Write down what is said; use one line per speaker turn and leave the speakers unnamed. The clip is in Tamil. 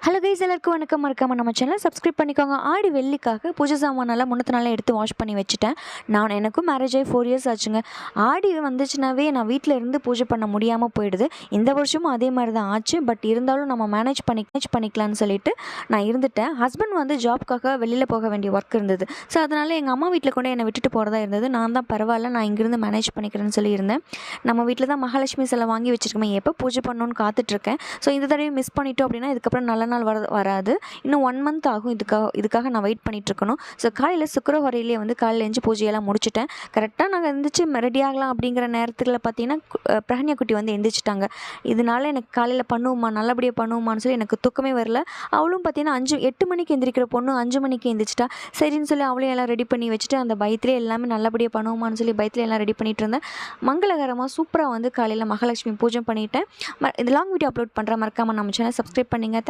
ஹலோ கைஸ், எல்லாருக்கும் வணக்கம். மறக்காம நம்ம சேனல் சப்ஸ்கிரைப் பண்ணிக்கோங்க. ஆடி வெள்ளிக்காக பூஜை சாமானெல்லாம் முன்னத்த நாளே எடுத்து வாஷ் பண்ணி வச்சுட்டேன். எனக்கும் மேரேஜ் ஆகி 4 இயர்ஸ் ஆச்சுங்க. ஆடி வந்துச்சுனாவே நான் வீட்டில் இருந்து பூஜை பண்ண முடியாமல் போயிடுது. இந்த வருஷமும் அதே மாதிரி தான் ஆச்சு. பட் இருந்தாலும் நம்ம மேனேஜ் பண்ணிக்கலான்னு சொல்லிட்டு நான் இருந்துட்டேன். ஹஸ்பண்ட் ஜாப்க்காக வெளியில் போக வேண்டிய ஒர்க் இருந்தது. ஸோ அதனால் எங்கள் அம்மா வீட்டில் கூட என்னை விட்டுட்டு போகிறதா இருந்தது. நான் தான் பரவாயில்ல, நான் இங்கேருந்து மேனேஜ் பண்ணிக்கிறேன்னு சொல்லியிருந்தேன். நம்ம வீட்டில் தான் மகாலட்சுமி சிலை வாங்கி வச்சுருக்கோம், எப்போ பூஜை பண்ணணும்னு காத்துட்ருக்கேன். ஸோ இந்த தடவை மிஸ் பண்ணிட்டோம் அப்படின்னா இதுக்கப்புறம் நல்ல நாள் வராது. இன்னும் 1 மந்த் ஆகும். இதுக்காக நான் வெயிட் பண்ணிகிட்ருக்கணும். ஸோ காலையில் சுக்கரஹோரையிலே காலையில் எழுந்து பூஜையெல்லாம் முடிச்சுட்டேன். கரெக்டாக நாங்கள் எழுந்திரிச்சு ரெடி ஆகலாம் அப்படிங்கிற நேரத்தில் பார்த்தீங்கன்னா பிரகன்யா குட்டி எழுந்திரிச்சிட்டாங்க. இதனால எனக்கு காலையில் பண்ணுவோமா, நல்லபடியாக பண்ணுவோமான்னு சொல்லி எனக்கு தூக்கமே வரல. அவளும் பார்த்தீங்கன்னா 8 மணிக்கு எந்திரிக்கிற பொண்ணு 5 மணிக்கு எந்திரிச்சிட்டா. சரின்னு சொல்லி அவளையும் எல்லாம் ரெடி பண்ணி வச்சுட்டு அந்த பயத்திலே எல்லாமே நல்லபடியாக பண்ணுவோமான்னு சொல்லி பயத்தில் எல்லாம் ரெடி பண்ணிகிட்டு இருந்தேன். மங்களகரமாக சூப்பராக காலையில் மகாலட்சுமி பூஜை பண்ணிட்டேன். இது லாங் வீடியோ அப்லோட் பண்ணுறேன். மறக்காமல் நம்ம சேனல் சப்ஸ்கிரைப் பண்ணுங்கள்.